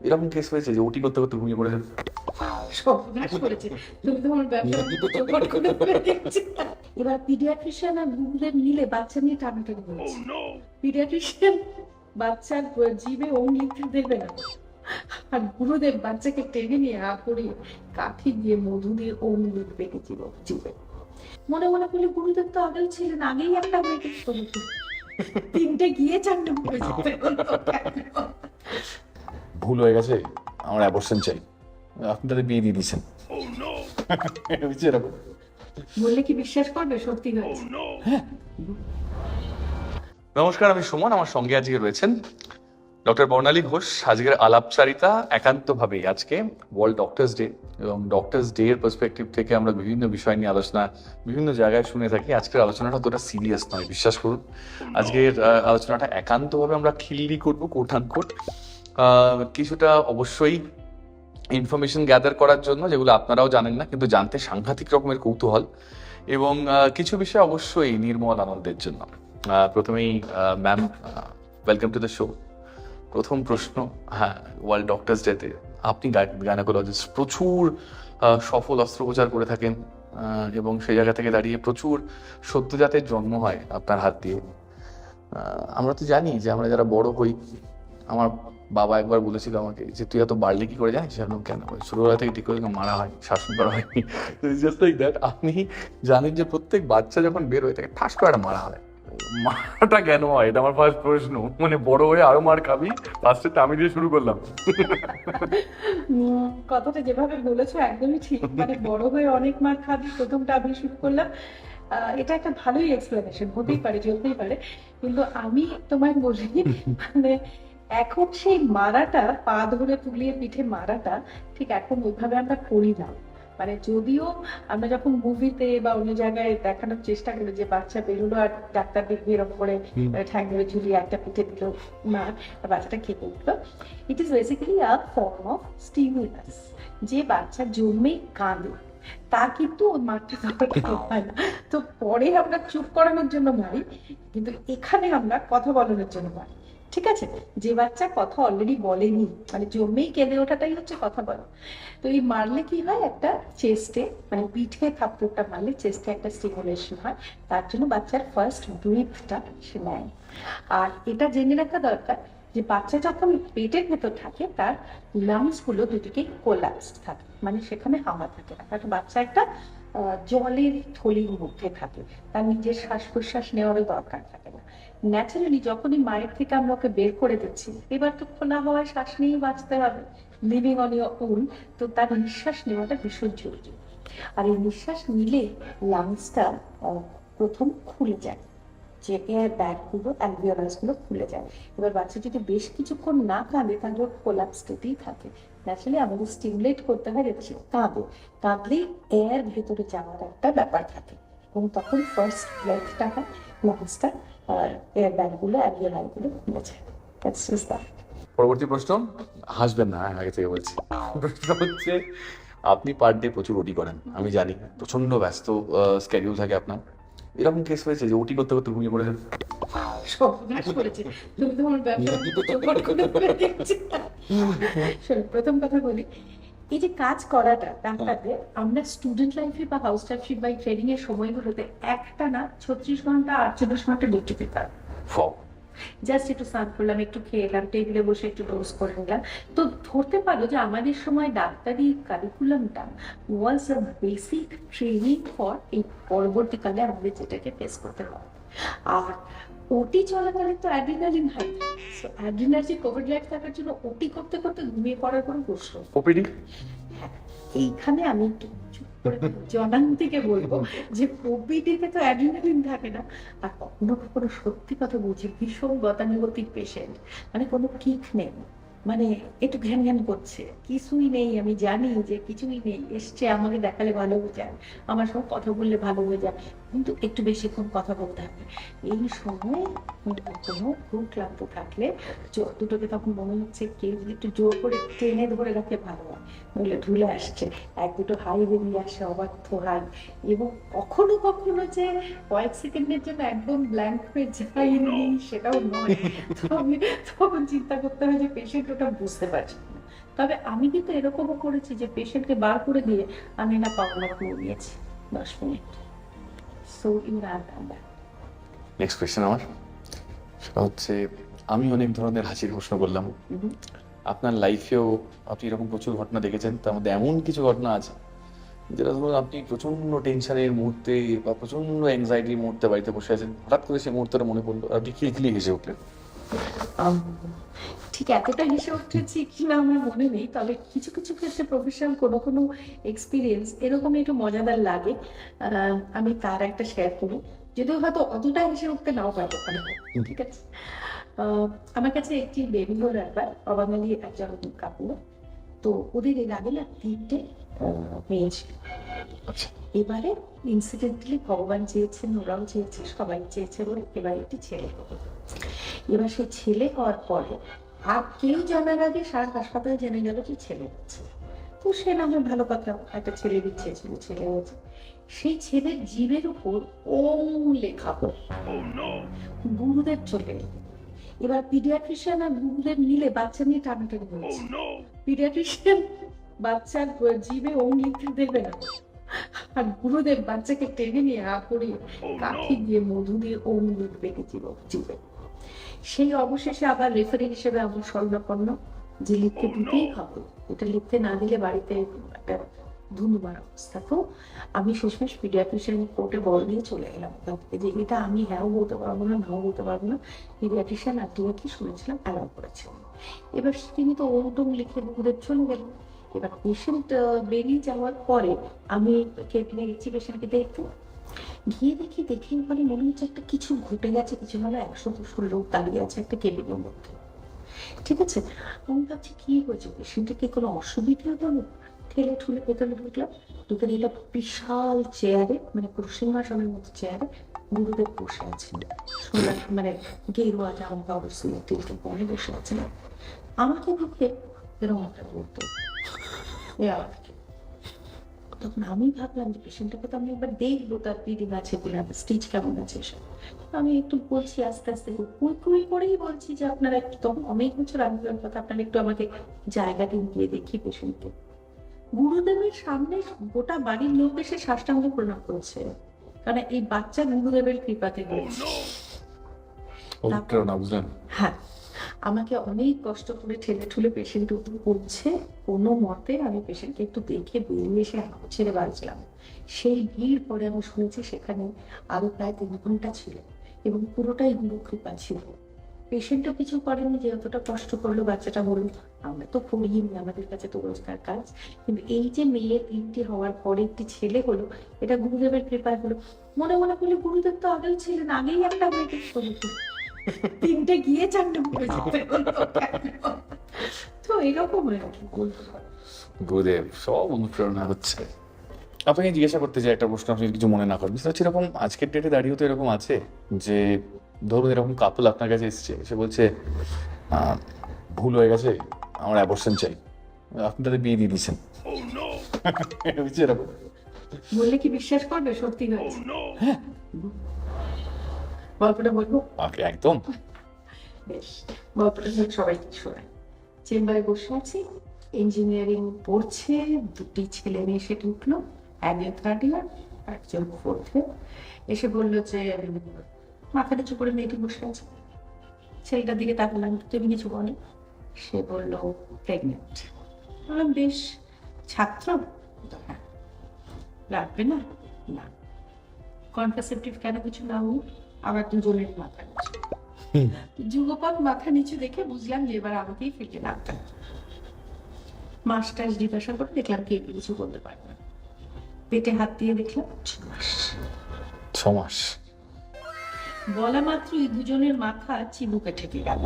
এরকম কেস হয়েছে যে ওটি করতে করতে ঘুমিয়ে পড়েছে? সর্বনাশ করেছে। তুমি তো আমার ব্যবসা চৌপট করে ফেলে দিয়েছো। এবার পিডিয়াট্রিশিয়ান আর গুগলে মিলে বাচ্চা নিয়ে টানাটানি হয়েছে। পিডিয়াট্রিশিয়ান বাচ্চার জিভে ওম লিখতে দেবে না, আর গুরুদেব বাচ্চাকে টেনে নিয়ে করিয়ে কাঠি দিয়ে মধু দিয়ে ওম লিখবে জিভে। মনে মনে করলে গুরুদেব তো আগেই ছিলেন, আগেই একটা হয়ে গেছিল, তিনটে গিয়ে চারটে পড়ে যেতে হলো। ভুল হয়ে গেছে, আমার অ্যাবর্শন চাই। আপনি তাদের বিয়ে দিয়ে দিচ্ছেন। এরকম বললে কি বিশ্বাস করবে সত্যি হয়েছে? নমস্কার, আমি সুমন। আমার সঙ্গে আজকে রয়েছেন ডক্টর বর্ণালী ঘোষ। আজকের আলাপচারিতা একান্তভাবেই আজকে ওয়ার্ল্ড ডক্টরস ডে, এবং ডক্টরস ডে এর পার্সপেক্টিভ থেকে আমরা বিভিন্ন বিষয় নিয়ে আলোচনা বিভিন্ন জায়গায় শুনে থাকি। আজকের আলোচনাটা অতটা সিরিয়াস নয়, বিশ্বাস করুন। আজকের আলোচনাটা একান্তভাবে আমরা খিল্লি করবো, কোট আনকোট। কিছুটা অবশ্যই ইনফরমেশন গ্যাদার করার জন্য, যেগুলো আপনারাও জানেন না কিন্তু জানতে সাংঘাতিক রকমের কৌতূহল, এবং কিছু বিষয় অবশ্যই নির্মল আনন্দের জন্য। প্রথমেই ma'am, welcome to the show. প্রথম প্রশ্ন, হ্যাঁ, ওয়ার্ল্ড ডক্টরস ডেতে আপনি গাইনোকোলজিস্ট, প্রচুর সফল অস্ত্রোপচার করে থাকেন, এবং সেই জায়গা থেকে দাঁড়িয়ে প্রচুর সদ্যজাতের জন্ম হয় আপনার হাত দিয়ে। আমরা তো জানি যে আমরা যারা বড় হই, আমার বাবা একবার বলেছিল আমাকে যে তুই এত বাড়লে কি করে জানিস? আমি কেন? ছোটবেলা থেকে ঠিক করে মারা হয়, শাসন করা হয়নি। Just like that. আপনি জানেন যে প্রত্যেক বাচ্চা যখন বের হয়ে থাকে ঠাস করে একটা মারা হয়। মারাটা কেন হয়, এটা আমার ফার্স্ট প্রশ্ন। মানে বড় হয়ে আরো মার খাবি? ফার্স্টে আমি দিয়ে শুরু করলাম। কথাটা যেভাবে বলেছো একদমই ঠিক। মানে বড় হয়ে অনেক মার খাবি, প্রথমটা আমি শুরু করলাম। এটা একটা ভালোই এক্সপ্লেনেশন, হতেই পারে, চলতেই পারে। কিন্তু আমি তোমায় বলি, মানে এখন সেই মারাটা, পা ধরে তুলিয়ে পিঠে মারাটা ঠিক এখন ওইভাবে আমরা করি না। মানে যদিও আমরা যখন মুভিতে বা অন্য জায়গায় দেখানোর চেষ্টা করি যে বাচ্চা বেরোলো আর ডাক্তার দেখবে এরকম করে ঠ্যাং ধরে ঝুলিয়ে একটা পিঠে দিল মা, বাচ্চাটা খেতে উঠলো, it is basically a form of stimulus. যে বাচ্চা জন্মেই কাঁদে তা কিন্তু ওর মারতে হয় না। তো পরে আমরা চুপ করানোর জন্য মারি, কিন্তু এখানে আমরা কথা বলানোর জন্য মারি। ঠিক আছে? যে বাচ্চা কথা অলরেডি বলেনি, মানে জন্মেই কেঁদে ওঠাটাই হচ্ছে কথা বলা। তো এই মারলে কি হয়, একটা চেস্টে, মানে পিঠে থাপ্পড়টা মারলে চেস্টে একটা স্টিমুলেশন হয়, তার জন্য বাচ্চার ফার্স্ট ব্রিথটা সে নেয়। আর এটা জেনে রাখা দরকার যে বাচ্চা যখন পেটের ভেতর থাকে তার লাংস গুলো দুদিকে কোলাপস থাকে, মানে সেখানে হাওয়া থাকে না, কারণ বাচ্চা একটা জলের থলির মধ্যে থাকে, তার নিজের শ্বাস প্রশ্বাস নেওয়ারও দরকার থাকে না। ন্যাচারালি যখনই মায়ের থেকে আমরা ওকে বের করে দিচ্ছি, এবার তো খোলা হওয়ায় শ্বাস নিয়েই বাঁচতে হবে, লিভিং অন ইওর ওন, তো তার নিঃশ্বাস নেওয়াটা ভীষণ জরুরি। আর এই নিঃশ্বাস নিলে লাংসটা প্রথম খুলে যায়, যে এয়ার ব্যাগগুলো, অ্যালভিওলাসগুলো খুলে যায়। এবার বাচ্চা যদি বেশ কিছুক্ষণ না কাঁদে তাহলে ওর কোলাপস স্টেটেই থাকে। ন্যাচারালি আমাদের স্টিমুলেট করতে হয় যে কাঁদলেই এয়ার ভেতরে যাওয়ার একটা ব্যাপার থাকে, এবং তখন ফার্স্ট ব্রেথটা হয়, লাংসটা আর এয়ার ব্যাগগুলো, অ্যালভিওলাসগুলো খুলে যায়। That's just that. পরবর্তী প্রশ্ন, হাসবেন না, আগে থেকে বলছি। প্রশ্ন হচ্ছে, আপনি পার ডে প্রচুর ওটি করেন, আমি জানি, প্রচন্ড ব্যস্ত স্কেডিউল থাকে আপনার। এরকম কেস হয়েছে যে ওটি করতে করতে ঘুমিয়ে পড়েছেন? সর্বনাশ করেছে। তুমি তো আমার ব্যবসা চৌপট করে ফেলে দিয়েছো। শোনো, প্রথম কথা বলি, এই যে কাজ করাটা ডাক্তারদের, আমরা স্টুডেন্ট লাইফে বা হাউস টাইপশিপ বা ট্রেনিং এর সময়গুলোতে একটা না 36 ঘন্টা 48 ঘন্টা ডিউটি দিতে হবে। জাস্ট একটু স্নান করলাম, একটু খেয়ে এলাম, টেবিলে বসে একটু ডোজ করে নিলাম। তো ধরতে পারো যে আমাদের সময় ডাক্তারি কারিকুলামটা ওয়াজ আ বেসিক ট্রেনিং ফর এই পরবর্তীকালে আমাদের যেটাকে ফেস করতে হবে। আর ওটি চলাকালীন তো অ্যাড্রিনালিন হাই থাকে, সো অ্যাড্রিনার্জি কোভিড লাইফ থাকার জন্য ওটি করতে করতে ঘুমিয়ে পড়ার কোনো প্রশ্ন নেই। ওপিডি এইখানে আমি একটু চুপ করে জনান থেকে বলবো যে ওপিডিতে তো অ্যাড্রিনালিন থাকে না। আর কখনো কখনো সত্যি কথা বলছি, ভীষণ গতানুগতিক পেশেন্ট, মানে কোনো কিক নেই, মানে একটু ঘ্যান ঘ্যান করছে, কিছুই নেই, আমি জানি যে কিছুই নেই, এসছে আমাকে দেখালে ভালো হয়ে যায়, আমার সঙ্গে কথা বললে ভালো হয়ে যায়, কিন্তু একটু বেশিক্ষণ কথা বলতে হবে। এই সময় কোনো খুব ক্লান্ত থাকলে চোখ দুটোকে তখন মনে হচ্ছে কেউ যদি একটু জোর করে টেনে ধরে রাখে ভালো হয়, নইলে ধুলে আসছে, এক দুটো হাই বেরিয়ে আসে, অবাধ্য হাই, এবং কখনো কখনো যে কয়েক সেকেন্ডের জন্য একদম ব্ল্যাঙ্ক হয়ে যায়নি সেটাও নয়। তখন চিন্তা করতে হয় যে পেশেন্ট ওটা বুঝতে পারছে না। তবে আমি কিন্তু এরকমও করেছি যে পেশেন্টকে বার করে দিয়ে আমি না পাওনা করে নিয়েছি 10 মিনিট। So you have done that. Next question আমার, সেটা হচ্ছে আমি অনেক ধরনের হাসির প্রশ্ন করলাম, আপনার লাইফেও আপনি এরকম প্রচুর ঘটনা দেখেছেন, তার মধ্যে এমন কিছু ঘটনা আছে যেটা ধরুন আপনি প্রচন্ড টেনশনের মুহূর্তে বা প্রচন্ড অ্যাংজাইটির মুহূর্তে বাড়িতে বসে আছেন, হঠাৎ করে সেই মুহূর্তটা মনে পড়লো আর আপনি খিলখিলি হেসে উঠলেন? ঠিক এতটা হেসে উঠেছি কিনা আমার মনে নেই, তবে কিছু কিছু ক্ষেত্রে প্রফেশনাল কোনো কোনো এক্সপিরিয়েন্স এরকম একটু মজাদার লাগে। আমি তার একটা শেয়ার করি, যদিও হয়তো অতটা হেসে উঠতে নাও পারতে পারে। ঠিক আছে, আমার কাছে একটি বেবি হল একবার, অবাঙালি একজন কাপড়। তো ওদের এর আগে না 3টে মেয়ে ছিল। আচ্ছা, এবারে ইনসিডেন্টালি ভগবান চেয়েছেন, ওরাও চেয়েছে, সবাই চেয়েছে বলে এবার একটি ছেলে হবে। এবার সেই ছেলে হওয়ার পরে আর কেউ জানার আগে সারা হাসপাতালে জেনে গেল যে ছেলে হচ্ছে। তো সে না হয় ভালো কথা, একটা ছেলে দিচ্ছে, ছেলে হয়েছে। সেই ছেলের জিভের উপর ওম লেখা, গুরুদেব চলে এলো। এবার পিডিয়াট্রিশিয়ান আর গুরুদেব মিলে বাচ্চা নিয়ে টানাটানি হয়েছে। পিডিয়াট্রিশিয়ান বাচ্চার জিভে ওম লিখতে দেবে না, আর গুরুদেব বাচ্চাকে টেনে নিয়ে করিয়ে কাঠি দিয়ে মধু দিয়ে ওম লিখবে জিভে। সেই অবশেষে আবার রেফারি হিসেবে আমার স্বর্ণপন্ন যে লিখতে দিতেই হবে, এটা লিখতে না দিলে বাড়িতে একটা ধুমধুমার অবস্থা। তো আমি শেষমেশ পিডিয়াট্রিশিয়ান কোর্টে বল দিয়ে চলে এলাম ওখান থেকে, যে এটা আমি হ্যাঁও বলতে পারবো না, নাও বলতে পারবো না। পিডিয়াট্রিশিয়ান আলটিমেটলি শুনেছিলাম অ্যালাউ করেছেন। এবার তিনি তো ওম টোম লিখে ওদের চলে গেলেন। এবার পেশেন্ট বেরিয়ে যাওয়ার পরে আমি কেবিনে গেছি পেশেন্টকে দেখতে, গিয়ে দেখে মানে মনে হচ্ছে একটা কিছু ঘটে গেছে, কিছু মানে 100-200 লোক দাঁড়িয়ে আছে একটা কেবিনের মধ্যে। ঠিক আছে, আমি ভাবছি কি হয়েছে, পেশেন্টের কি কোনো অসুবিধা হলো? ঠেলে ঠুলে ভেতরে ঢুকলাম, ঢুকে দিলাম বিশাল চেয়ারে, মানে পুরো সিংহাসনের মতো চেয়ারে গুরুদেব বসে আছেন, মানে গেরুয়া জামা কাপড় সিলেক্টিভ পরে বসে আছেন। আমাকে দেখে এরকম একটা বলতো, তখন আমি ভাবলাম যে পেশেন্টটাকে তো আমি একবার দেখবো, তার ব্লিডিং আছে কিনা, স্টিচ কেমন আছে এসব। আমি একটু বলছি আস্তে আস্তে কুই করেই বলছি যে আপনারা একটু, তখন অনেক বছর আগের কথা, আপনারা একটু আমাকে জায়গা দিন, গিয়ে দেখি পেশেন্টকে। গুরুদেবের সামনে গোটা বাড়ির লোক এসে সাষ্টাঙ্গ প্রণাম করছে, কারণ এই বাচ্চা গুরুদেবের কৃপাতে হয়েছে। বুঝলেন? হ্যাঁ, আমাকে অনেক কষ্ট করে ঠেলে ঠুলে পেশেন্ট উঠে পড়ছে, কোনো মতে আমি পেশেন্টকে একটু দেখে বেরিয়ে এসে ছেড়ে বাঁচলাম। সেই ভিড় পরে আমি শুনেছি সেখানে আরো প্রায় 3 ঘন্টা ছিল, এবং পুরোটাই গুরু কৃপা ছিল। পেশেন্টও কিছু করেনি, যে অতটা কষ্ট করলো বাচ্চাটা হলো। আমরা তো করিনি, আমাদের কাছে তো রোজকার কাজ, কিন্তু এই যে মেয়ে 3টে হওয়ার পরে একটি ছেলে হলো, এটা গুরুদেবের কৃপায় হলো। মনে মনে করলে গুরুদেব তো আগেই ছিলেন, আগেই একটা মেয়েকে করেছিল, 3টে গিয়ে 4টে হয়ে যেতে হলো। তো এরকম আর কি। গুরুদেব সব অনুপ্রেরণা হচ্ছে। আপনাকে জিজ্ঞাসা করতে চাই একটা প্রশ্ন, আপনি কিছু মনে না করবেন, সেটা হচ্ছে এরকম আজকের ডেটে দাঁড়িয়েও তো এরকম আছে যে ধরুন এরকম কাপল আপনার কাছে এসছে, সে বলছে ভুল হয়ে গেছে, আমার অ্যাবর্শন চাই, আপনি তাদের বিয়ে দিয়ে দিচ্ছেন, এরকম বললে কি বিশ্বাস করবে সত্যি হয়েছে? হ্যাঁ, গল্পটা বলবো? একদম। বেশ, গল্পটা সবাইকে শোনায়। চেম্বারে বসে আছি, ইঞ্জিনিয়ারিং পড়ছে, 2টি ছেলে মেয়ে এসে ঢুকলো, একজন 3rd ইয়ার, একজন 4th ইয়ার। এসে বললো যে মাথা নিচু করে মেয়েটি বসে আছে। ছেলেটার দিকে তাকালাম, তুমি কিছু বলো? সে বললো প্রেগনেন্ট। বললাম বেশ, ছাত্র? হ্যাঁ। লাগবে না? না। কন্ট্রাসেপটিভ কেন কিছু নাও? আবার দুজনের মাথা নিচু। যুগপৎ মাথা নিচু দেখে বুঝলাম যে এবার আমাকেই ফিরতে লাগবে। মাস্টার জিজ্ঞাসা করে দেখলাম কে কিছু বলতে পারবে না। পেটে হাত দিয়ে দেখলাম 6 মাস। বলা মাত্রই দুজনের মাথা চিবুকে ঠেকে গেল।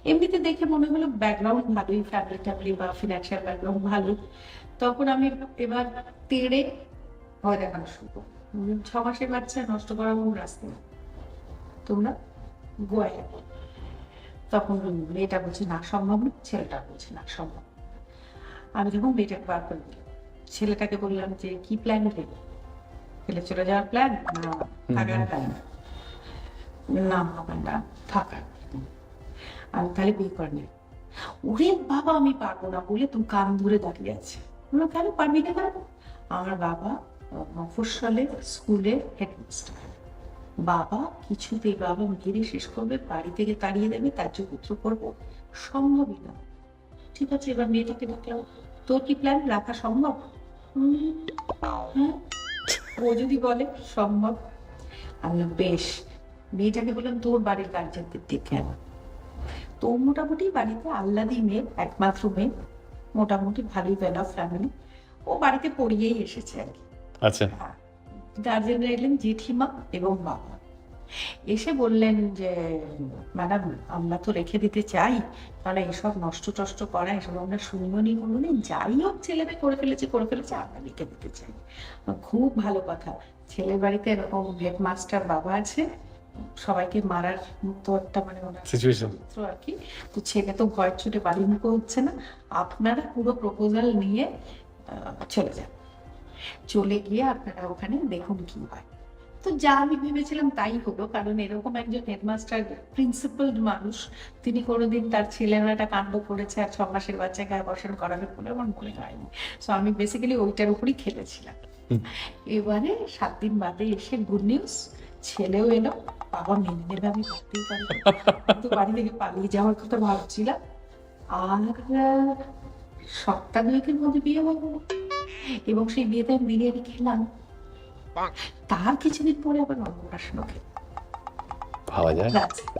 এমনিতে দেখে মনে হলো ব্যাকগ্রাউন্ড ভালোই, ফ্যামিলি বা ফিনান্সিয়াল ব্যাকগ্রাউন্ড ভালো। তখন আমি এবার তেড়ে ভয় দেখানো শুরু করলাম। 6 মাসের বাচ্চা নষ্ট করার মূল রাস্তা, তোমরা গোয়ায়। তখন মেয়েটা বলছে না সম্ভব না, ছেলেটা বলছে না সম্ভব। আমি যখন মেয়েটাকে বার করে দিলাম, ছেলেটাকে বললাম যে কি প্ল্যান নেবে? ফেলে চলে যাওয়ার প্ল্যান না থাকার প্ল্যান? না হবে না, থাকার। আমি তাহলে বিয়ে করে নেব। ওরে বাবা আমি পারবো না বলে দোকান ধরে দাঁড়িয়ে আছে। বললো কেন পারবি না কেন? আমার বাবা মফস্বলে স্কুলে হেডমাস্টার। বাবা কিছুতেই বাবা মেরে শেষ করবে, বাড়ি থেকে তাড়িয়ে দেবে, তার যে পুত্র করবো, সম্ভবই না। ঠিক আছে, এবার মেয়েটাকে দেখলাম, তোর কি প্ল্যান, রাখা সম্ভব? হ্যাঁ, ও যদি বলে সম্ভব, আমি বললাম বেশ। মেয়েটাকে বললাম তোর বাড়ির গার্জেনদের ডেকে আন। তো মোটামুটি বাড়িতে আহ্লাদি মেয়ে, একমাত্র মেয়ে, মোটামুটি ভালোই ওয়েল অফ ফ্যামিলি, ও বাড়িতে পড়িয়েই এসেছে আর কি। আচ্ছা, গার্জেনরা এলেন, জেঠিমা এবং বাবা। এসে বললেন যে ম্যাডাম আমরা তো রেখে দিতে চাই, তাহলে এসব নষ্ট টষ্ট করা এসব আমরা শুনবনি কোনোদিন, যাই হোক ছেলে মেয়ে করে ফেলেছে আমরা রেখে দিতে চাই। খুব ভালো কথা, ছেলের বাড়িতে এরকম হেডমাস্টার বাবা আছে, সবাইকে মারার মতো একটা মানে ওনার সিচুয়েশন চরিত্র আর কি। তো ছেলে তো ভয়ের চোটে বাড়ি মুখো হচ্ছে না, আপনারা পুরো প্রপোজাল নিয়ে চলে যান, চলে গিয়ে আপনারা ওখানে দেখুন কি হয়। তো যা আমি ভেবেছিলাম তাই হলো, কারণ এরকম একজন হেডমাস্টার প্রিন্সিপাল মানুষ, তিনি কোনোদিন তার ছেলেরা একটা কাণ্ড করেছে আর 6 মাসের বাচ্চাকে অ্যাবর্শন করাবে বলে আমার মনে হয়নি। সো আমি বেসিক্যালি ওইটার উপরই খেলেছিলাম। এবারে 7 দিন বাদে এসে গুড নিউজ, ছেলেও এলো, বাবা মেনে নেবে আমি ভাবতেই পারি, তো বাড়ি থেকে পালিয়ে যাওয়ার কথা ভাবছিলাম। আর সপ্তাহ 2 মধ্যে বিয়ে হয়ে গেল, এবং সেই বিয়েতে আমি বিরিয়ানি খেলাম। তার কিছুদিন পরে আবার অন্নপ্রাশন খেলাম। ভাবা যায়। That's it.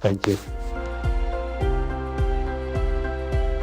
Thank you.